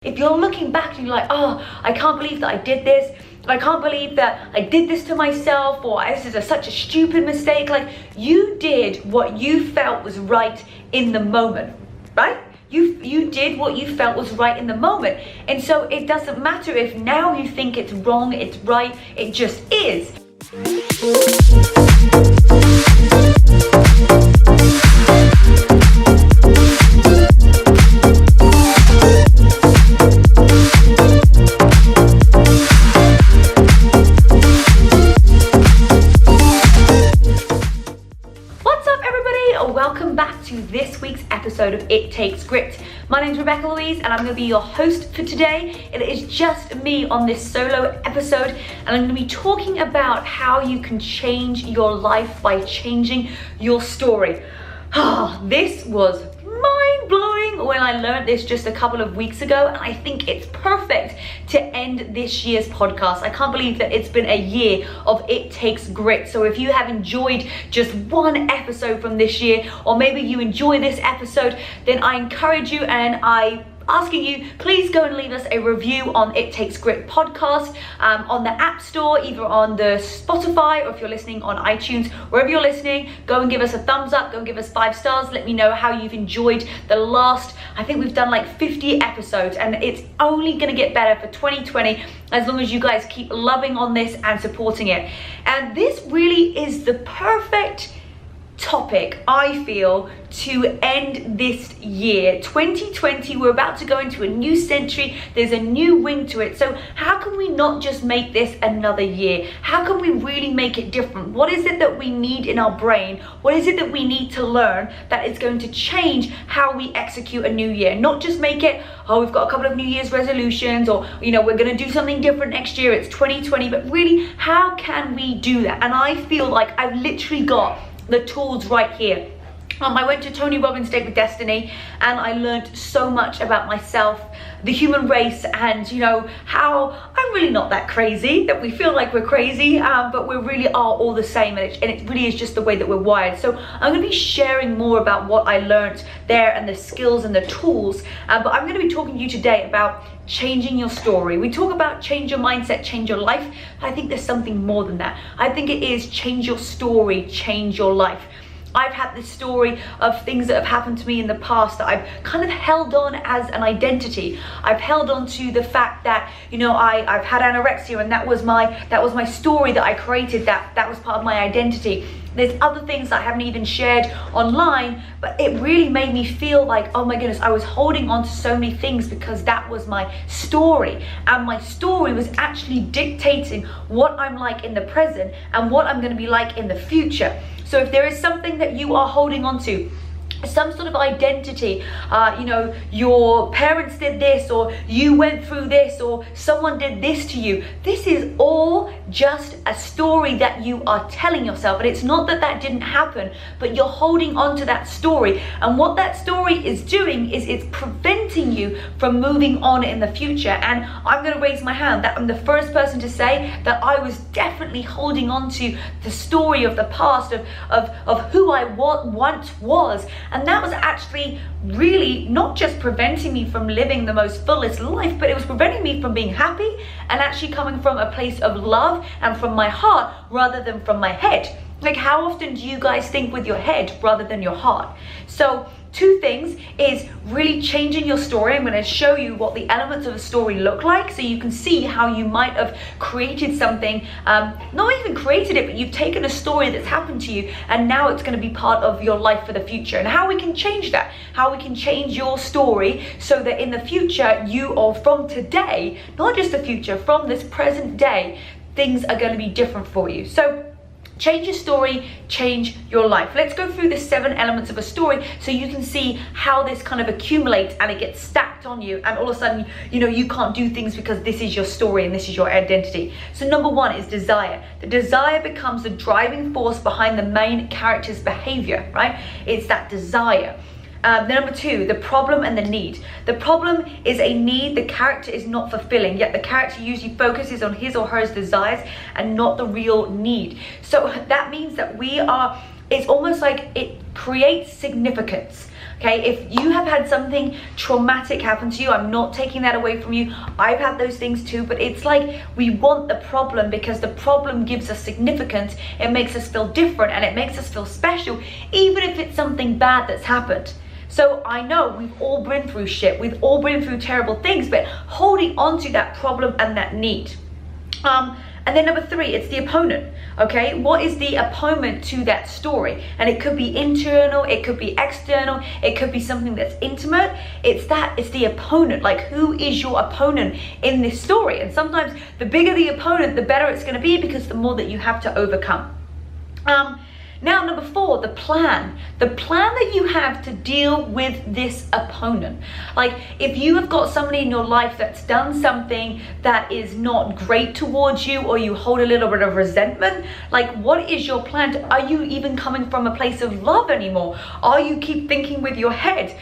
If you're looking back and you're like, oh, I can't believe that I did this, I can't believe that I did this to myself, or this is such a stupid mistake, like you did what you felt was right in the moment, right? You did what you felt was right in the moment. And so it doesn't matter if now you think it's wrong, it's right, it just is. Welcome back to this week's episode of It Takes Grit. My name's Rebecca-Louise and I'm going to be your host for today. It is just me on this solo episode and I'm going to be talking about how you can change your life by changing your story. This was mind-blowing when I learned this just a couple of weeks ago, and I think it's perfect to end this year's podcast. I can't believe that it's been a year of It Takes Grit. So if you have enjoyed just one episode from this year, or maybe you enjoy this episode, then I encourage you and I asking you, please go and leave us a review on It Takes Grit podcast on the App Store, either on the Spotify, or if you're listening on iTunes, wherever you're listening, go and give us a thumbs up, go and give us 5 stars. Let me know how you've enjoyed the last, I think we've done like 50 episodes, and it's only gonna get better for 2020 as long as you guys keep loving on this and supporting it. And this really is the perfect topic, I feel, to end this year. 2020, we're about to go into a new century. There's a new wing to it. So how can we not just make this another year? How can we really make it different? What is it that we need in our brain? What is it that we need to learn that is going to change how we execute a new year? Not just make it, oh, we've got a couple of New Year's resolutions, or, you know, we're going to do something different next year. It's 2020, but really, how can we do that? And I feel like I've literally got the tools right here. I went to Tony Robbins' Date with Destiny and I learned so much about myself, the human race, and you know how I'm really not that crazy, that we feel like we're crazy, but we really are all the same, and it really is just the way that we're wired. So I'm going to be sharing more about what I learned there and the skills and the tools, but I'm going to be talking to you today about changing your story. We talk about change your mindset, change your life. I think there's something more than that. I think it is change your story, change your life. I've had this story of things that have happened to me in the past that I've kind of held on as an identity. I've held on to the fact that, you know, I've had anorexia, and that was my story that I created, that was part of my identity. There's other things that I haven't even shared online, but it really made me feel like, oh my goodness, I was holding on to so many things because that was my story. And my story was actually dictating what I'm like in the present and what I'm going to be like in the future. So if there is something that you are holding on to, some sort of identity, you know, your parents did this, or you went through this, or someone did this to you. This is all just a story that you are telling yourself. And it's not that that didn't happen, but you're holding on to that story. And what that story is doing is it's preventing you from moving on in the future. And I'm going to raise my hand that I'm the first person to say that I was definitely holding on to the story of the past, of who I once was. And that was actually really not just preventing me from living the most fullest life, but it was preventing me from being happy and actually coming from a place of love and from my heart rather than from my head. Like, how often do you guys think with your head rather than your heart? So 2 things is really changing your story. I'm going to show you what the elements of a story look like so you can see how you might have created something, not even created it, but you've taken a story that's happened to you and now it's going to be part of your life for the future, and how we can change that, how we can change your story so that in the future, you, or from today, not just the future, from this present day, things are going to be different for you. So change your story, change your life. Let's go through the 7 elements of a story so you can see how this kind of accumulates and it gets stacked on you, and all of a sudden, you know, you can't do things because this is your story and this is your identity. So number 1 is desire. The desire becomes the driving force behind the main character's behavior, right? It's that desire. Number 2, the problem and the need. The problem is a need the character is not fulfilling, yet the character usually focuses on his or her desires and not the real need. So that means that it's almost like it creates significance. Okay, if you have had something traumatic happen to you, I'm not taking that away from you. I've had those things too, but it's like we want the problem because the problem gives us significance. It makes us feel different and it makes us feel special, even if it's something bad that's happened. So I know we've all been through shit, we've all been through terrible things, but holding on to that problem and that need. And then number 3, it's the opponent. Okay, what is the opponent to that story? And it could be internal, it could be external, it could be something that's intimate. It's the opponent. Like, who is your opponent in this story? And sometimes the bigger the opponent, the better it's going to be, because the more that you have to overcome. Now, number 4, the plan. The plan that you have to deal with this opponent. Like, if you have got somebody in your life that's done something that is not great towards you, or you hold a little bit of resentment, like, what is your plan? Are you even coming from a place of love anymore? Are you keep thinking with your head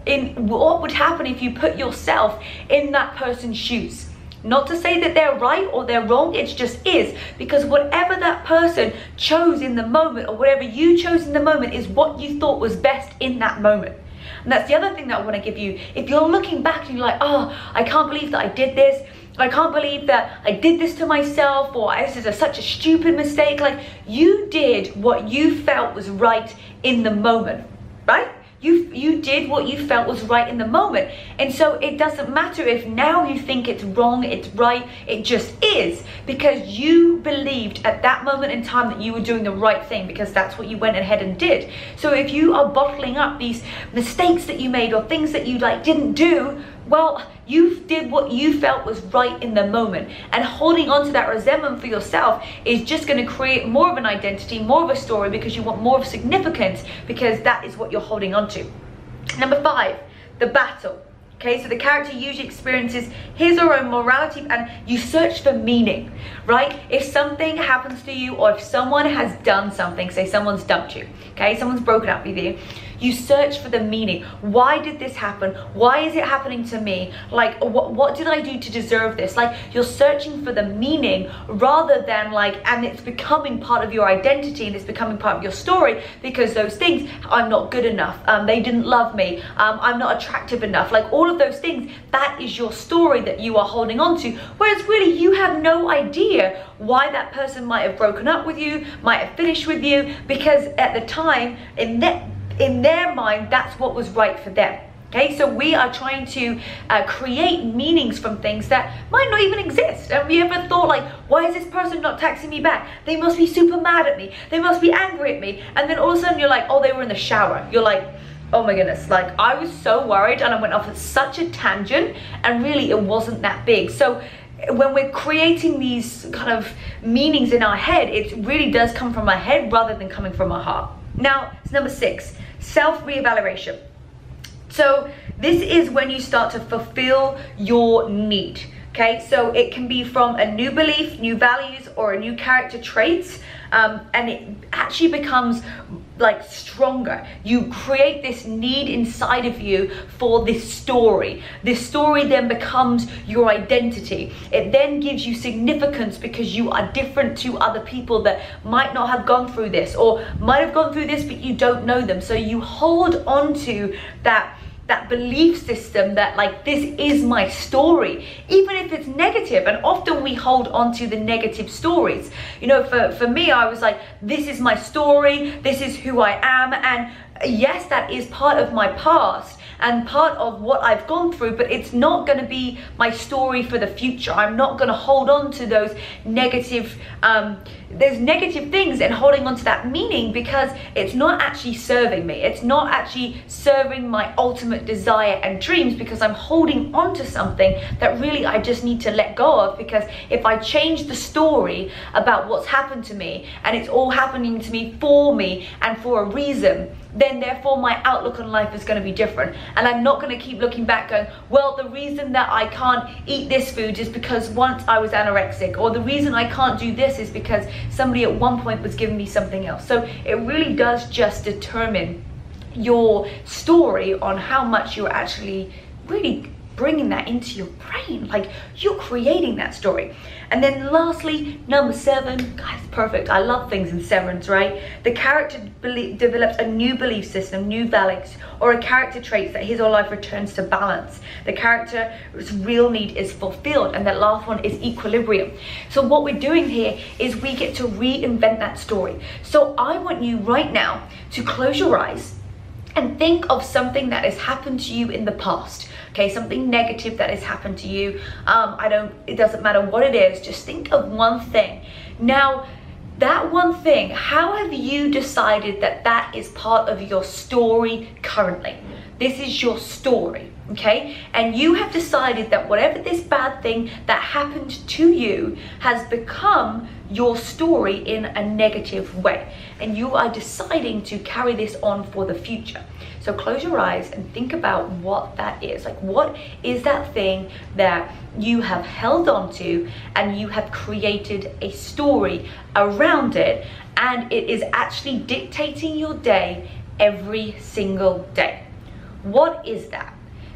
in what would happen if you put yourself in that person's shoes? Not to say that they're right or they're wrong, it just is. Because whatever that person chose in the moment, or whatever you chose in the moment, is what you thought was best in that moment. And that's the other thing that I want to give you. If you're looking back and you're like, oh, I can't believe that I did this. I can't believe that I did this to myself, or this is such a stupid mistake. Like, you did what you felt was right in the moment, right? You did what you felt was right in the moment. And so it doesn't matter if now you think it's wrong, it's right, it just is, because you believed at that moment in time that you were doing the right thing, because that's what you went ahead and did. So if you are bottling up these mistakes that you made, or things that you didn't do, well, you did what you felt was right in the moment. And holding on to that resentment for yourself is just going to create more of an identity, more of a story, because you want more of significance, because that is what you're holding on to. Number 5, the battle. Okay, so the character usually experiences his or her morality, and you search for meaning, right? If something happens to you, or if someone has done something, say someone's dumped you, okay, someone's broken up with you, you search for the meaning. Why did this happen? Why is it happening to me? Like, what did I do to deserve this? Like, you're searching for the meaning, rather than and it's becoming part of your identity, and it's becoming part of your story, because those things, I'm not good enough, they didn't love me, I'm not attractive enough, like all of those things, that is your story that you are holding on to. Whereas really, you have no idea why that person might have broken up with you, might have finished with you, because at the time, in their mind, that's what was right for them. Okay, so we are trying to create meanings from things that might not even exist. Have you ever thought, why is this person not texting me back? They must be super mad at me. They must be angry at me. And then all of a sudden you're like, oh, they were in the shower. You're like, oh my goodness, I was so worried, and I went off at such a tangent, and really it wasn't that big. So when we're creating these kind of meanings in our head, it really does come from our head rather than coming from our heart. Now, it's number 6, self-reevaluation. So this is when you start to fulfill your need. Okay, so it can be from a new belief, new values, or a new character traits, and it actually becomes stronger. You create this need inside of you for this story. This story then becomes your identity. It then gives you significance, because you are different to other people that might not have gone through this, or might have gone through this but you don't know them. So you hold on to that belief system that this is my story, even if it's negative. And often we hold on to the negative stories. You know, for me, I was like, this is my story, this is who I am. And yes, that is part of my past and part of what I've gone through, but it's not going to be my story for the future. I'm not going to hold on to those negative things and holding on to that meaning, because it's not actually serving me. It's not actually serving my ultimate desire and dreams, because I'm holding on to something that really I just need to let go of. Because if I change the story about what's happened to me, and it's all happening to me for me and for a reason, then therefore my outlook on life is going to be different. And I'm not going to keep looking back going, well, the reason that I can't eat this food is because once I was anorexic, or the reason I can't do this is because somebody at one point was giving me something else. So it really does just determine your story on how much you're actually really bringing that into your brain. Like, you're creating that story. And then lastly, number 7, guys, perfect. I love things in 7s, right? The character develops a new belief system, new values, or a character traits that his or life returns to balance. The character's real need is fulfilled, and that last one is equilibrium. So what we're doing here is we get to reinvent that story. So I want you right now to close your eyes and think of something that has happened to you in the past. Okay, something negative that has happened to you. It doesn't matter what it is, just think of one thing. Now, that one thing, how have you decided that that is part of your story currently? This is your story, okay? And you have decided that whatever this bad thing that happened to you has become your story in a negative way. And you are deciding to carry this on for the future. So close your eyes and think about what that is. Like, what is that thing that you have held on to and you have created a story around it, and it is actually dictating your day every single day? What is that?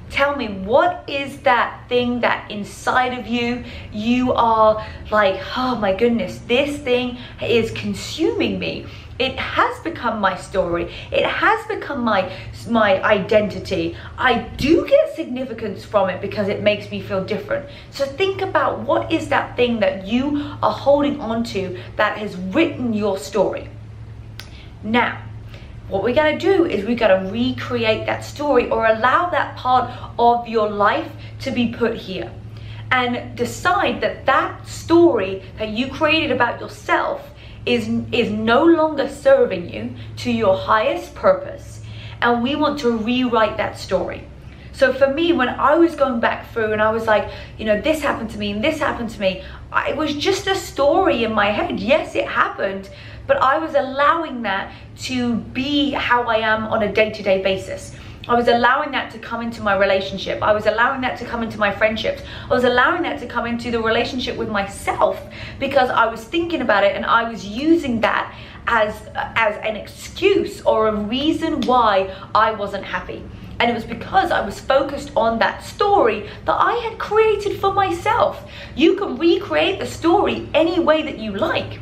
Tell me, what is that thing that inside of you, you are like, oh my goodness, this thing is consuming me. It has become my story. It has become my identity. I do get significance from it because it makes me feel different. So think about, what is that thing that you are holding on to that has written your story? Now, what we gotta do is we gotta recreate that story, or allow that part of your life to be put here, and decide that that story that you created about yourself is no longer serving you to your highest purpose, and we want to rewrite that story. So for me, when I was going back through and I was like, you know, this happened to me and this happened to me, it was just a story in my head. Yes, it happened, but I was allowing that to be how I am on a day-to-day basis. I was allowing that to come into my relationship. I was allowing that to come into my friendships. I was allowing that to come into the relationship with myself, because I was thinking about it and I was using that as an excuse or a reason why I wasn't happy. And it was because I was focused on that story that I had created for myself. You can recreate the story any way that you like.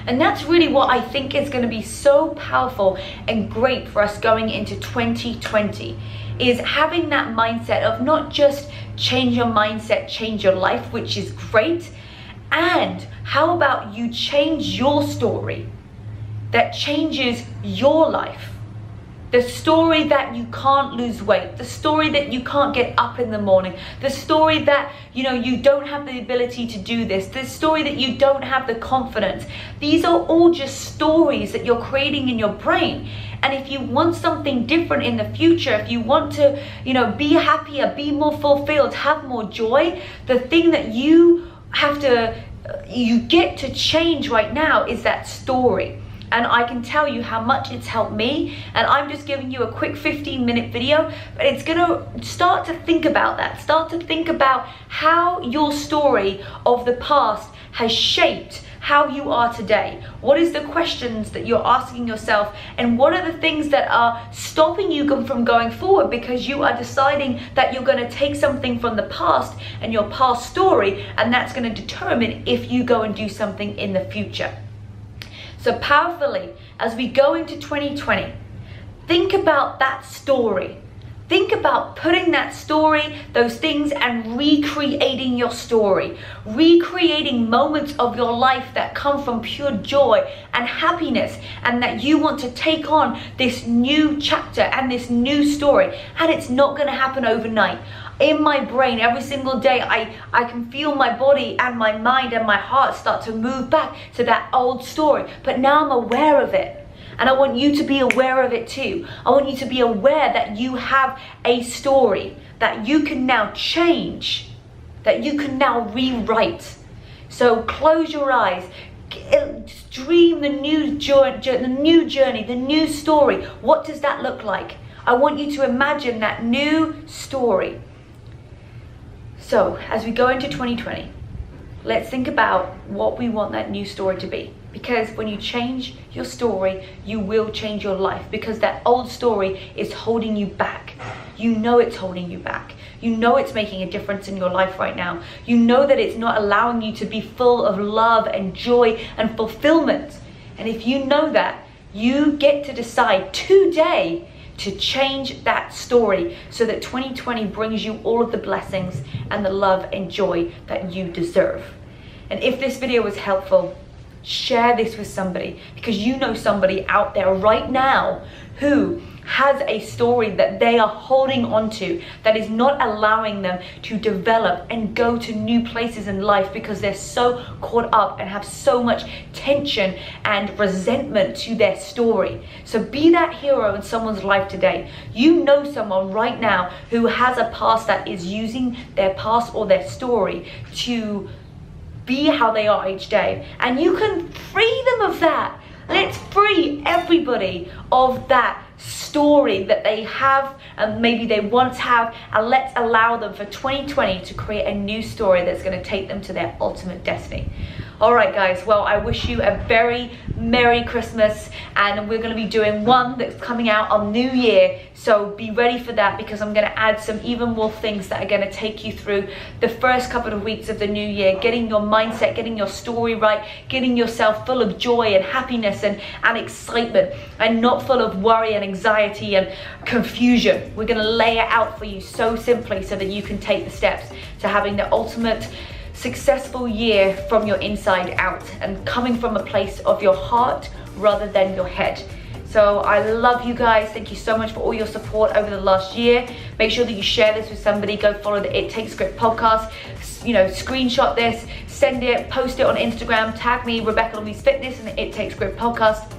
And that's really what I think is going to be so powerful and great for us going into 2020, is having that mindset of not just change your mindset, change your life, which is great. And how about you change your story that changes your life? The story that you can't lose weight, the story that you can't get up in the morning, the story that, you know, you don't have the ability to do this, the story that you don't have the confidence. These are all just stories that you're creating in your brain. And if you want something different in the future, if you want to, you know, be happier, be more fulfilled, have more joy, the thing that you get to change right now is that story. And I can tell you how much it's helped me. And I'm just giving you a quick 15-minute video, but it's gonna start to think about that. Start to think about how your story of the past has shaped how you are today. What is the questions that you're asking yourself, and what are the things that are stopping you from going forward, because you are deciding that you're going to take something from the past and your past story, and that's going to determine if you go and do something in the future. So powerfully, as we go into 2020, think about that story. Think about putting that story, those things, and recreating your story. Recreating moments of your life that come from pure joy and happiness, and that you want to take on this new chapter and this new story. And it's not going to happen overnight. In my brain, every single day, I can feel my body and my mind and my heart start to move back to that old story. But now I'm aware of it. And I want you to be aware of it too. I want you to be aware that you have a story that you can now change, that you can now rewrite. So close your eyes, dream the new journey, the new story. What does that look like? I want you to imagine that new story. So as we go into 2020, let's think about what we want that new story to be. Because when you change your story, you will change your life, because that old story is holding you back. You know it's holding you back. You know it's making a difference in your life right now. You know that it's not allowing you to be full of love and joy and fulfillment. And if you know that, you get to decide today to change that story so that 2020 brings you all of the blessings and the love and joy that you deserve. And if this video was helpful, share this with somebody, because you know somebody out there right now who has a story that they are holding on to that is not allowing them to develop and go to new places in life because they're so caught up and have so much tension and resentment to their story. So be that hero in someone's life today. You know someone right now who has a past that is using their past or their story to be how they are each day, and you can free them of that. Let's free everybody of that story that they have and maybe they once have, and let's allow them for 2020 to create a new story that's going to take them to their ultimate destiny. All right, guys, well, I wish you a very Merry Christmas, and we're going to be doing one that's coming out on New Year, so be ready for that, because I'm going to add some even more things that are going to take you through the first couple of weeks of the new year, getting your mindset, getting your story right, getting yourself full of joy and happiness and excitement, and not full of worry and anxiety and confusion. We're going to lay it out for you so simply so that you can take the steps to having the ultimate successful year from your inside out and coming from a place of your heart rather than your head. So I love you guys. Thank you so much for all your support over the last year. Make sure that you share this with somebody. Go follow the It Takes Grit podcast. You know, screenshot this, send it, post it on Instagram, tag me, Rebecca-Louise Fitness, and the It Takes Grit podcast.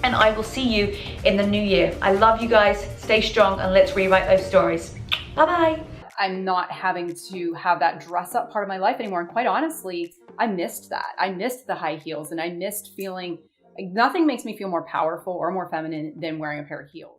And I will see you in the new year. I love you guys. Stay strong, and let's rewrite those stories. Bye-bye. I'm not having to have that dress up part of my life anymore. And quite honestly, I missed that. I missed the high heels, and I missed feeling like nothing makes me feel more powerful or more feminine than wearing a pair of heels.